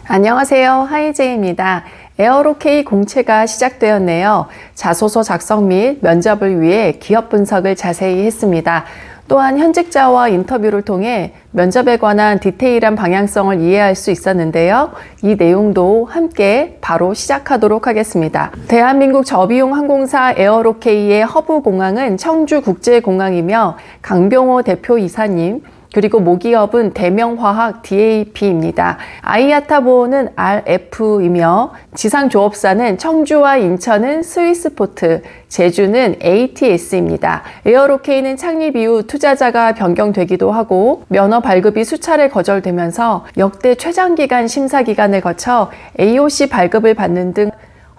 안녕하세요. 하이제이입니다. 에어로케이 공채가 시작되었네요. 자소서 작성 및 면접을 위해 기업 분석을 자세히 했습니다. 또한 현직자와 인터뷰를 통해 면접에 관한 디테일한 방향성을 이해할 수 있었는데요. 이 내용도 함께 바로 시작하도록 하겠습니다. 대한민국 저비용 항공사 에어로케이의 허브 공항은 청주국제공항이며 강병호 대표 이사님, 그리고 모기업은 대명화학 DAP입니다. 아이아타보는 RF이며 지상조업사는 청주와 인천은 스위스포트, 제주는 ATS입니다. 에어로케이는 창립 이후 투자자가 변경되기도 하고 면허 발급이 수차례 거절되면서 역대 최장기간 심사기간을 거쳐 AOC 발급을 받는 등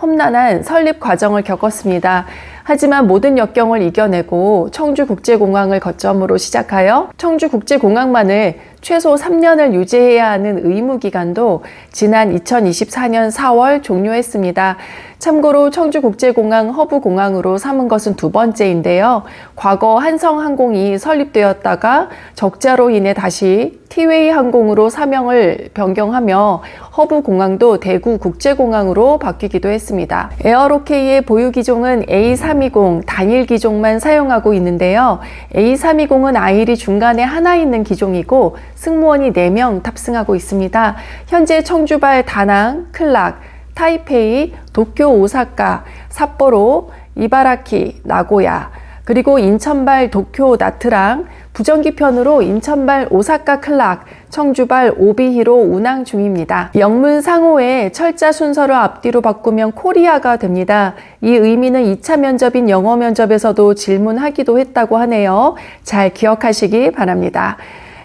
험난한 설립 과정을 겪었습니다. 하지만 모든 역경을 이겨내고 청주국제공항을 거점으로 시작하여 청주국제공항만을 최소 3년을 유지해야 하는 의무기간도 지난 2024년 4월 종료했습니다. 참고로 청주국제공항 허브공항으로 삼은 것은 두 번째인데요. 과거 한성항공이 설립되었다가 적자로 인해 다시 티웨이 항공으로 사명을 변경하며 허브공항도 대구국제공항으로 바뀌기도 했습니다. 에어로케이의 보유 기종은 A320 단일 기종만 사용하고 있는데요. A320은 아일이 중간에 하나 있는 기종이고 승무원이 4명 탑승하고 있습니다. 현재 청주발 다낭, 클락, 타이페이, 도쿄 오사카, 삿포로, 이바라키, 나고야, 그리고 인천발 도쿄 나트랑, 부정기편으로 인천발 오사카 클락, 청주발 오비히로 운항 중입니다. 영문 상호의 철자 순서를 앞뒤로 바꾸면 코리아가 됩니다. 이 의미는 2차 면접인 영어 면접에서도 질문하기도 했다고 하네요. 잘 기억하시기 바랍니다.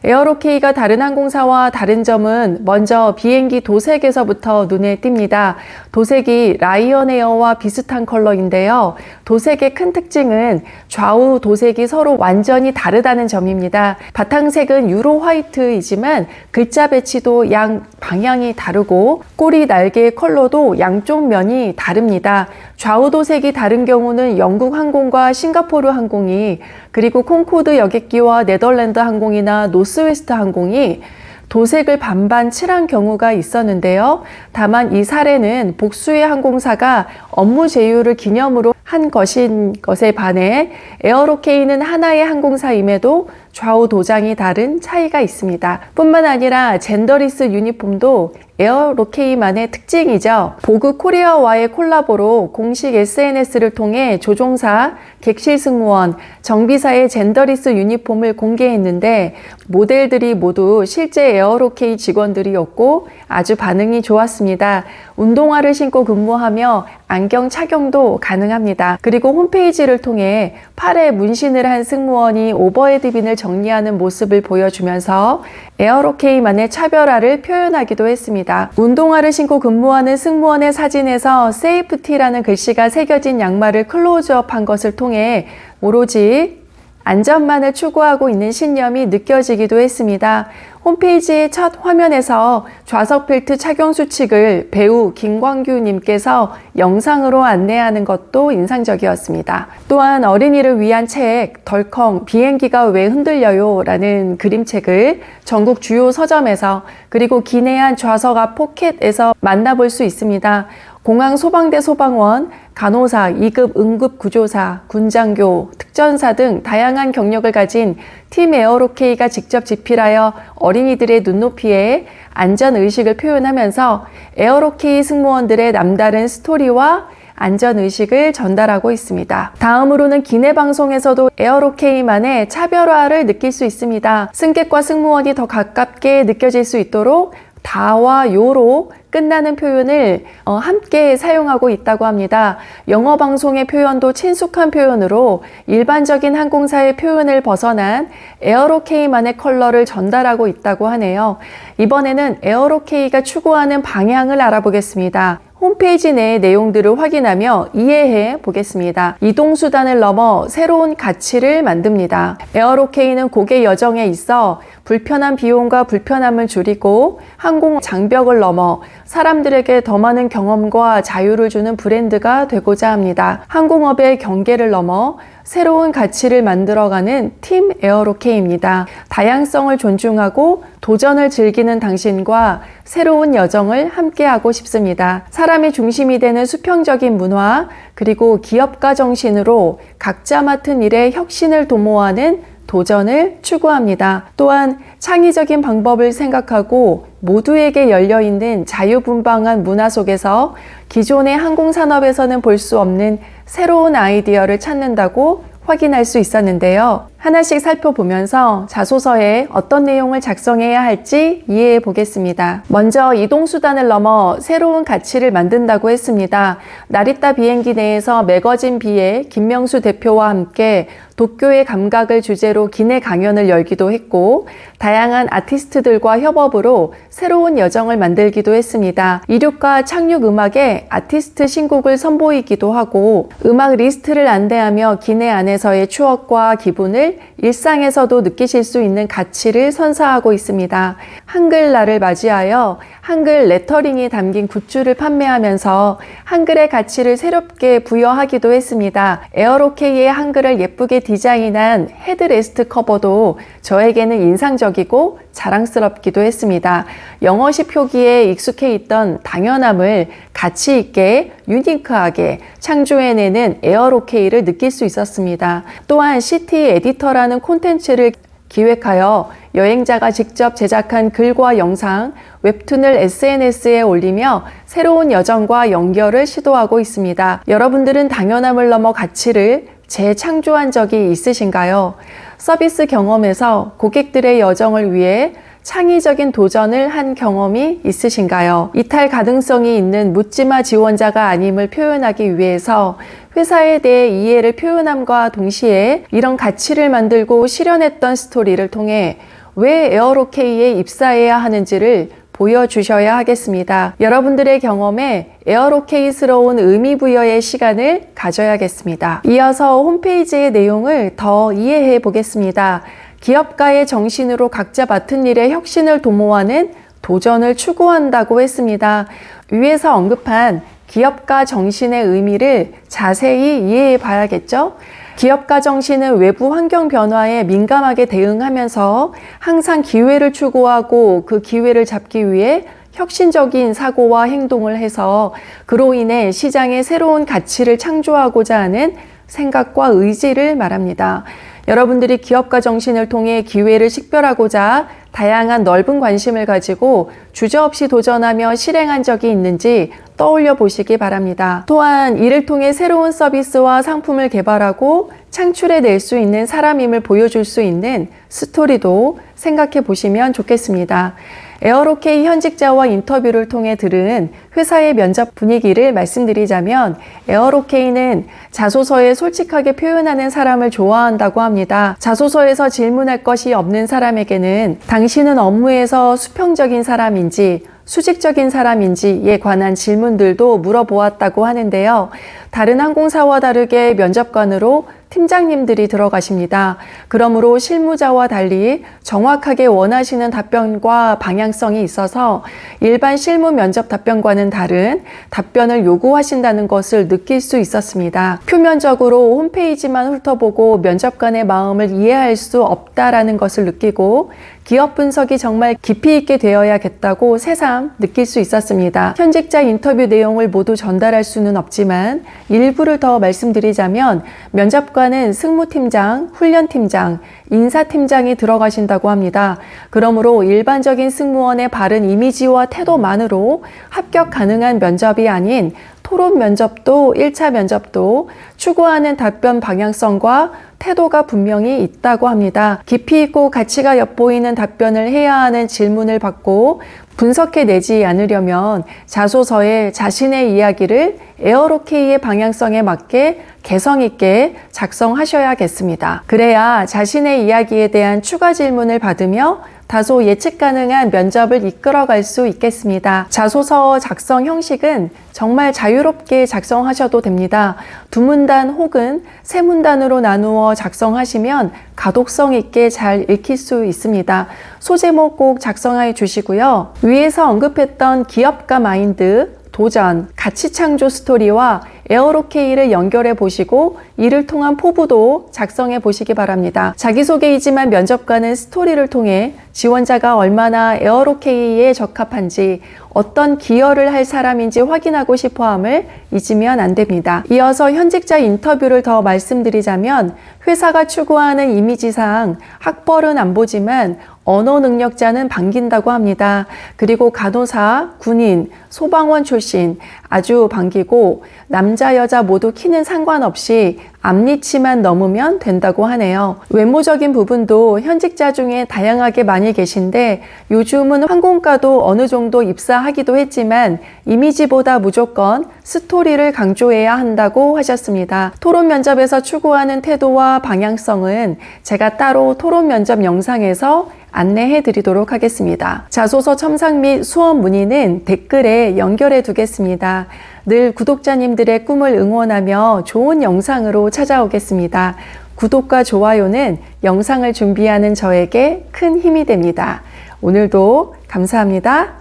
에어로케이가 다른 항공사와 다른 점은 먼저 비행기 도색에서부터 눈에 띕니다. 도색이 라이언에어와 비슷한 컬러인데요. 도색의 큰 특징은 좌우 도색이 서로 완전히 다르다는 점입니다. 바탕색은 유로 화이트이지만 글자 배치도 양 방향이 다르고 꼬리 날개의 컬러도 양쪽 면이 다릅니다. 좌우 도색이 다른 경우는 영국 항공과 싱가포르 항공이, 그리고 콩코드 여객기와 네덜란드 항공이나 노스웨스트 항공이 도색을 반반 칠한 경우가 있었는데요. 다만 이 사례는 복수의 항공사가 업무 제휴를 기념으로 한 것인 것에 반해 에어로케이는 하나의 항공사임에도 좌우 도장이 다른 차이가 있습니다. 뿐만 아니라 젠더리스 유니폼도 에어로케이만의 특징이죠. 보그 코리아와의 콜라보로 공식 SNS를 통해 조종사, 객실 승무원, 정비사의 젠더리스 유니폼을 공개했는데 모델들이 모두 실제 에어로케이 직원들이었고 아주 반응이 좋았습니다. 운동화를 신고 근무하며 안경 착용도 가능합니다. 그리고 홈페이지를 통해 팔에 문신을 한 승무원이 오버헤드빈을 정리하는 모습을 보여주면서 에어로케이만의 차별화를 표현하기도 했습니다. 운동화를 신고 근무하는 승무원의 사진에서 세이프티라는 글씨가 새겨진 양말을 클로즈업한 것을 통해 오로지 안전만을 추구하고 있는 신념이 느껴지기도 했습니다. 홈페이지의 첫 화면에서 좌석 벨트 착용 수칙을 배우 김광규님께서 영상으로 안내하는 것도 인상적이었습니다. 또한 어린이를 위한 책 덜컹 비행기가 왜 흔들려요? 라는 그림책을 전국 주요 서점에서, 그리고 기내한 좌석 앞 포켓에서 만나볼 수 있습니다. 공항 소방대 소방원, 간호사, 2급 응급구조사, 군장교, 특전사 등 다양한 경력을 가진 팀 에어로케이가 직접 집필하여 어린이들의 눈높이에 안전의식을 표현하면서 에어로케이 승무원들의 남다른 스토리와 안전의식을 전달하고 있습니다. 다음으로는 기내 방송에서도 에어로케이만의 차별화를 느낄 수 있습니다. 승객과 승무원이 더 가깝게 느껴질 수 있도록 다와 요로 끝나는 표현을 함께 사용하고 있다고 합니다. 영어 방송의 표현도 친숙한 표현으로 일반적인 항공사의 표현을 벗어난 에어로케이만의 컬러를 전달하고 있다고 하네요. 이번에는 에어로케이가 추구하는 방향을 알아보겠습니다. 홈페이지 내의 내용들을 확인하며 이해해 보겠습니다. 이동수단을 넘어 새로운 가치를 만듭니다. 에어로케이는 고객 여정에 있어 불편한 비용과 불편함을 줄이고 항공 장벽을 넘어 사람들에게 더 많은 경험과 자유를 주는 브랜드가 되고자 합니다. 항공업의 경계를 넘어 새로운 가치를 만들어가는 팀 에어로케이입니다. 다양성을 존중하고 도전을 즐기는 당신과 새로운 여정을 함께하고 싶습니다. 사람이 중심이 되는 수평적인 문화, 그리고 기업가 정신으로 각자 맡은 일에 혁신을 도모하는 도전을 추구합니다. 또한 창의적인 방법을 생각하고 모두에게 열려있는 자유분방한 문화 속에서 기존의 항공산업에서는 볼 수 없는 새로운 아이디어를 찾는다고 확인할 수 있었는데요. 하나씩 살펴보면서 자소서에 어떤 내용을 작성해야 할지 이해해 보겠습니다. 먼저 이동수단을 넘어 새로운 가치를 만든다고 했습니다. 나리타 비행기 내에서 매거진 비의 김명수 대표와 함께 도쿄의 감각을 주제로 기내 강연을 열기도 했고, 다양한 아티스트들과 협업으로 새로운 여정을 만들기도 했습니다. 이륙과 착륙 음악에 아티스트 신곡을 선보이기도 하고, 음악 리스트를 안내하며 기내 안에서의 추억과 기분을 일상에서도 느끼실 수 있는 가치를 선사하고 있습니다. 한글날을 맞이하여 한글 레터링이 담긴 굿즈를 판매하면서 한글의 가치를 새롭게 부여하기도 했습니다. 에어로케이의 한글을 예쁘게 디자인한 헤드레스트 커버도 저에게는 인상적이고 자랑스럽기도 했습니다. 영어식 표기에 익숙해 있던 당연함을 가치 있게 유니크하게 창조해내는 에어로케이를 느낄 수 있었습니다. 또한 시티 에디터라는 콘텐츠를 기획하여 여행자가 직접 제작한 글과 영상, 웹툰을 SNS에 올리며 새로운 여정과 연결을 시도하고 있습니다. 여러분들은 당연함을 넘어 가치를 재창조한 적이 있으신가요? 서비스 경험에서 고객들의 여정을 위해 창의적인 도전을 한 경험이 있으신가요? 이탈 가능성이 있는 묻지마 지원자가 아님을 표현하기 위해서 회사에 대해 이해를 표현함과 동시에 이런 가치를 만들고 실현했던 스토리를 통해 왜 에어로케이에 입사해야 하는지를 보여주셔야 하겠습니다. 여러분들의 경험에 에어로케이스러운 의미 부여의 시간을 가져야겠습니다. 이어서 홈페이지의 내용을 더 이해해 보겠습니다. 기업가의 정신으로 각자 맡은 일에 혁신을 도모하는 도전을 추구한다고 했습니다. 위에서 언급한 기업가 정신의 의미를 자세히 이해해 봐야겠죠? 기업가 정신은 외부 환경 변화에 민감하게 대응하면서 항상 기회를 추구하고 그 기회를 잡기 위해 혁신적인 사고와 행동을 해서 그로 인해 시장에 새로운 가치를 창조하고자 하는 생각과 의지를 말합니다. 여러분들이 기업가 정신을 통해 기회를 식별하고자 다양한 넓은 관심을 가지고 주저없이 도전하며 실행한 적이 있는지 떠올려 보시기 바랍니다. 또한 이를 통해 새로운 서비스와 상품을 개발하고 창출해낼 수 있는 사람임을 보여줄 수 있는 스토리도 생각해 보시면 좋겠습니다. 에어로케이 현직자와 인터뷰를 통해 들은 회사의 면접 분위기를 말씀드리자면 에어로케이는 자소서에 솔직하게 표현하는 사람을 좋아한다고 합니다. 자소서에서 질문할 것이 없는 사람에게는 당신은 업무에서 수평적인 사람인지 수직적인 사람인지에 관한 질문들도 물어보았다고 하는데요. 다른 항공사와 다르게 면접관으로 팀장님들이 들어가십니다. 그러므로 실무자와 달리 정확하게 원하시는 답변과 방향성이 있어서 일반 실무 면접 답변과는 다른 답변을 요구하신다는 것을 느낄 수 있었습니다. 표면적으로 홈페이지만 훑어보고 면접관의 마음을 이해할 수 없다라는 것을 느끼고 기업 분석이 정말 깊이 있게 되어야겠다고 새삼 느낄 수 있었습니다. 현직자 인터뷰 내용을 모두 전달할 수는 없지만 일부를 더 말씀드리자면 면접관은 승무팀장, 훈련팀장, 인사팀장이 들어가신다고 합니다. 그러므로 일반적인 승무원의 바른 이미지와 태도만으로 합격 가능한 면접이 아닌 토론 면접도 1차 면접도 추구하는 답변 방향성과 태도가 분명히 있다고 합니다. 깊이 있고 가치가 엿보이는 답변을 해야 하는 질문을 받고 분석해내지 않으려면 자소서에 자신의 이야기를 에어로케이의 방향성에 맞게 개성 있게 작성하셔야겠습니다. 그래야 자신의 이야기에 대한 추가 질문을 받으며 다소 예측 가능한 면접을 이끌어갈 수 있겠습니다. 자소서 작성 형식은 정말 자유롭게 작성하셔도 됩니다. 두 문단 혹은 세 문단으로 나누어 작성하시면 가독성 있게 잘 읽힐 수 있습니다. 소제목 꼭 작성해 주시고요. 위에서 언급했던 기업가 마인드, 도전, 가치 창조 스토리와 에어로케이를 연결해 보시고 이를 통한 포부도 작성해 보시기 바랍니다. 자기소개이지만 면접관은 스토리를 통해 지원자가 얼마나 에어로케이에 적합한지, 어떤 기여를 할 사람인지 확인하고 싶어함을 잊으면 안 됩니다. 이어서 현직자 인터뷰를 더 말씀드리자면 회사가 추구하는 이미지상 학벌은 안 보지만 언어 능력자는 반긴다고 합니다. 그리고 간호사, 군인, 소방원 출신 아주 반기고 남자, 여자 모두 키는 상관없이 앞니치만 넘으면 된다고 하네요. 외모적인 부분도 현직자 중에 다양하게 많이 계신데 요즘은 항공과도 어느 정도 입사하기도 했지만 이미지보다 무조건 스토리를 강조해야 한다고 하셨습니다. 토론 면접에서 추구하는 태도와 방향성은 제가 따로 토론 면접 영상에서 안내해 드리도록 하겠습니다. 자소서 첨삭 및 수업 문의는 댓글에 연결해 두겠습니다. 늘 구독자님들의 꿈을 응원하며 좋은 영상으로 찾아오겠습니다. 구독과 좋아요는 영상을 준비하는 저에게 큰 힘이 됩니다. 오늘도 감사합니다.